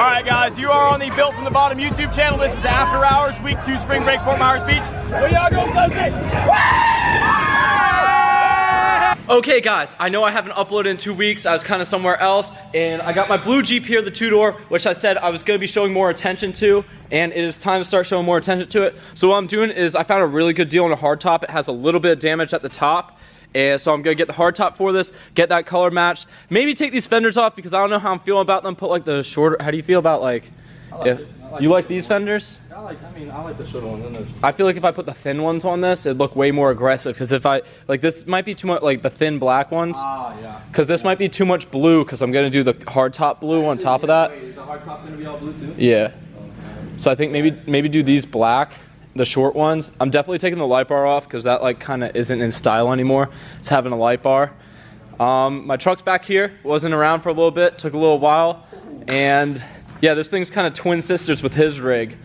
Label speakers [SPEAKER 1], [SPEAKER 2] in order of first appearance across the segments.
[SPEAKER 1] Alright guys, you are on the Built from the Bottom YouTube channel. This is After Hours, Week 2 Spring Break, Fort Myers Beach. Where y'all go, Lucy? Okay guys, I know I haven't uploaded in 2 weeks. I was kind of somewhere else, and I got my blue Jeep here, the two-door, which I said I was going to be showing more attention to, and it is time to start showing more attention to it. So what I'm doing is I found a really good deal on a hardtop. It has a little bit of damage at the top, and so I'm going to get the hardtop for this, get that color matched, maybe take these fenders off because I don't know how I'm feeling about them. Put like the shorter, how do you feel about like, you like these fenders?
[SPEAKER 2] I like the shorter ones.
[SPEAKER 1] I feel like if I put the thin ones on this, it'd look way more aggressive. Because if I, like this might be too much, like the thin black ones.
[SPEAKER 2] Ah, yeah.
[SPEAKER 1] Because this might be too much blue, because I'm going to do the hardtop blue on top of that.
[SPEAKER 2] Wait, is the hardtop going to be all blue too?
[SPEAKER 1] Yeah. So I think maybe do these black, the short ones. I'm definitely taking the light bar off, because that like kind of isn't in style anymore. It's having a light bar. My truck's back here. Wasn't around for a little bit. Took a little while. And yeah, this thing's kind of twin sisters with his rig.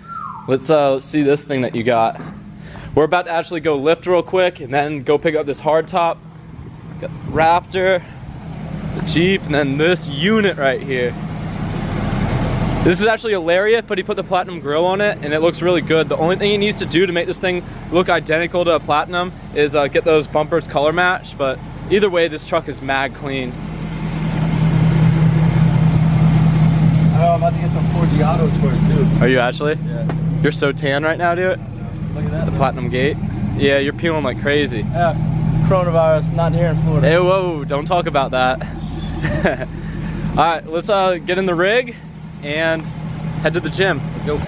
[SPEAKER 1] Let's see this thing that you got. We're about to actually go lift real quick and then go pick up this hardtop. Got the Raptor, the Jeep, and then this unit right here. This is actually a Lariat, but he put the Platinum grill on it and it looks really good. The only thing he needs to do to make this thing look identical to a Platinum is get those bumpers color matched, but either way, this truck is mad clean.
[SPEAKER 2] Oh, I'm about to get some 4G autos for it too.
[SPEAKER 1] Are you actually?
[SPEAKER 2] Yeah.
[SPEAKER 1] You're so tan right now, dude.
[SPEAKER 2] Look at that.
[SPEAKER 1] The Platinum gate. Yeah, you're peeling like crazy.
[SPEAKER 2] Yeah. Coronavirus, not here in Florida.
[SPEAKER 1] Hey, whoa, don't talk about that. All right, let's get in the rig and head to the gym. Let's go.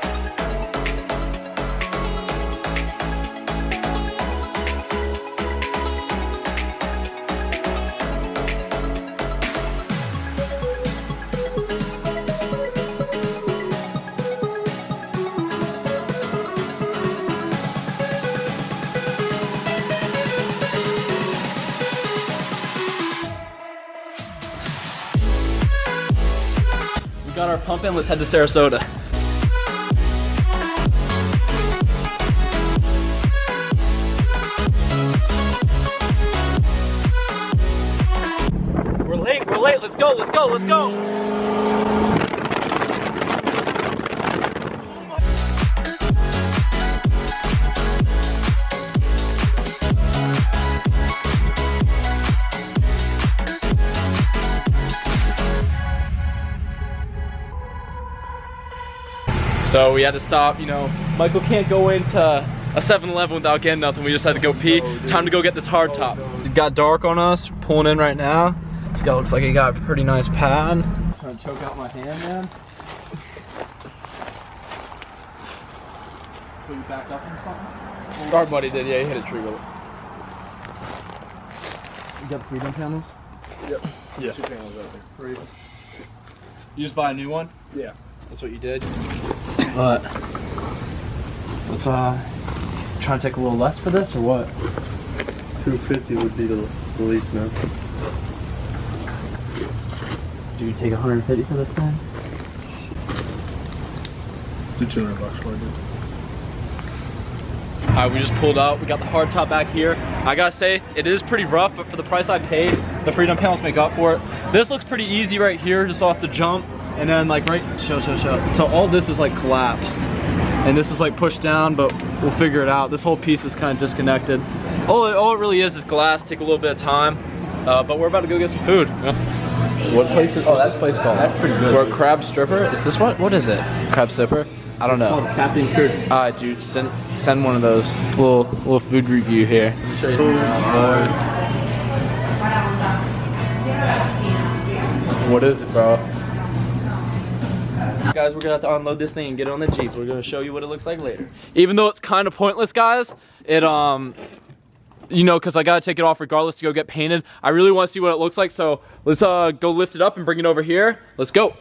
[SPEAKER 1] Got our pump in, let's head to Sarasota. We're late, let's go. So we had to stop, you know, Michael can't go into a 7-Eleven without getting nothing. We just had to go pee. Time to go get this hardtop. It got dark on us, pulling in right now. This guy looks like he got a pretty nice pad.
[SPEAKER 2] Trying to choke out my hand, man. Put you back up or something?
[SPEAKER 1] Our buddy did, yeah, he hit a tree with it.
[SPEAKER 2] You got the freedom panels?
[SPEAKER 1] Yep. Yeah.
[SPEAKER 2] 2 panels out there. Freedom.
[SPEAKER 1] You just buy a new one?
[SPEAKER 2] Yeah.
[SPEAKER 1] That's what you did? But let's try and take a little less for this or what?
[SPEAKER 2] 250 would be the least, man.
[SPEAKER 1] Do you take 150 for this thing?
[SPEAKER 2] Do $200 for it.
[SPEAKER 1] Alright, we just pulled out. We got the hardtop back here. I gotta say, it is pretty rough, but for the price I paid, the freedom panels make up for it. This looks pretty easy right here, just off the jump. And then like show. So all this is like collapsed. And this is like pushed down, but we'll figure it out. This whole piece is kind of disconnected. All it really is glass, take a little bit of time. But we're about to go get some food. What place is, what's this place called?
[SPEAKER 2] That's pretty good.
[SPEAKER 1] We're a Crab Stripper? Is this what is it? Crab Stripper? I don't know.
[SPEAKER 2] It's called Captain Kurtz.
[SPEAKER 1] Alright dude, send one of those. Little food review here.
[SPEAKER 2] Let me show you.
[SPEAKER 1] What is it, bro?
[SPEAKER 2] Guys, we're gonna have to unload this thing and get it on the Jeep. We're gonna show you what it looks like later.
[SPEAKER 1] Even though it's kind of pointless, guys, it you know, because I gotta take it off regardless to go get painted. I really want to see what it looks like, so let's go lift it up and bring it over here. Let's go.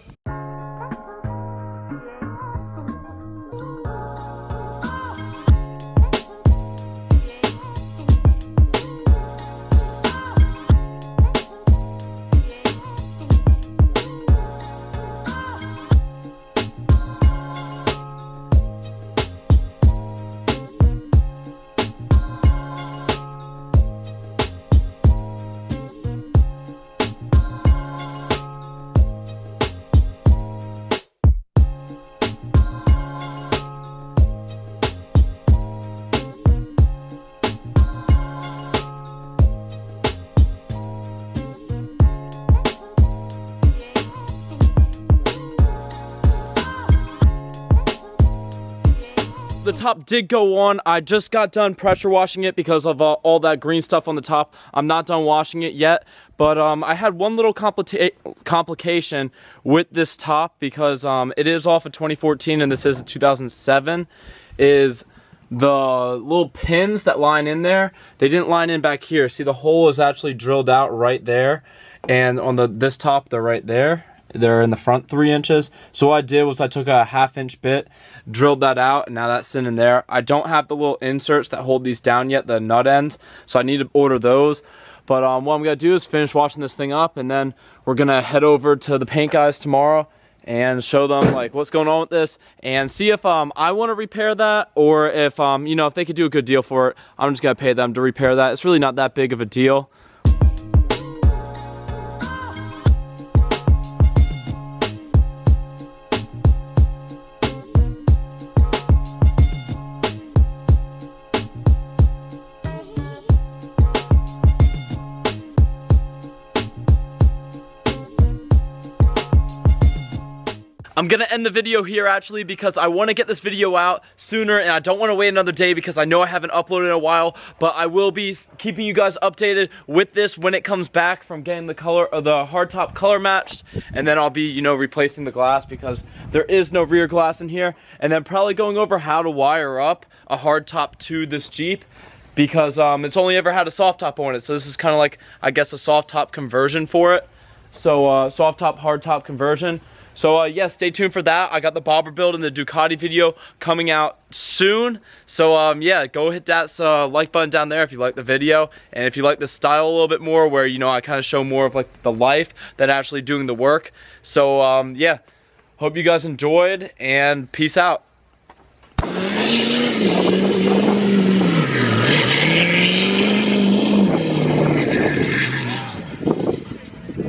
[SPEAKER 1] the top did go on. I just got done pressure washing it because of all that green stuff on the top. I'm not done washing it yet, but I had one little complication with this top because it is off of 2014 and this is 2007, is the little pins that line in there, they didn't line in back here. See, the hole is actually drilled out right there, and on this top, they're right there. They're in the front 3 inches. So what I did was I took a 1/2 inch bit, drilled that out, and now that's sitting in there. I don't have the little inserts that hold these down yet, the nut ends, so I need to order those. But what I'm gonna do is finish washing this thing up, and then we're gonna head over to the paint guys tomorrow and show them like what's going on with this, and see if I want to repair that, or if you know, if they could do a good deal for it. I'm just gonna pay them to repair that. It's really not that big of a deal. I'm gonna end the video here actually because I want to get this video out sooner, and I don't want to wait another day because I know I haven't uploaded in a while, but I will be keeping you guys updated with this when it comes back from getting the color or the hardtop color matched, and then I'll be, you know, replacing the glass because there is no rear glass in here, and then probably going over how to wire up a hardtop to this Jeep because it's only ever had a soft top on it, so this is kind of like, I guess, a soft top conversion for it. So soft top hardtop conversion. So yeah, stay tuned for that. I got the bobber build and the Ducati video coming out soon. So yeah, go hit that like button down there if you like the video, and if you like the style a little bit more, where, you know, I kind of show more of like the life than actually doing the work. So yeah, hope you guys enjoyed, and peace out.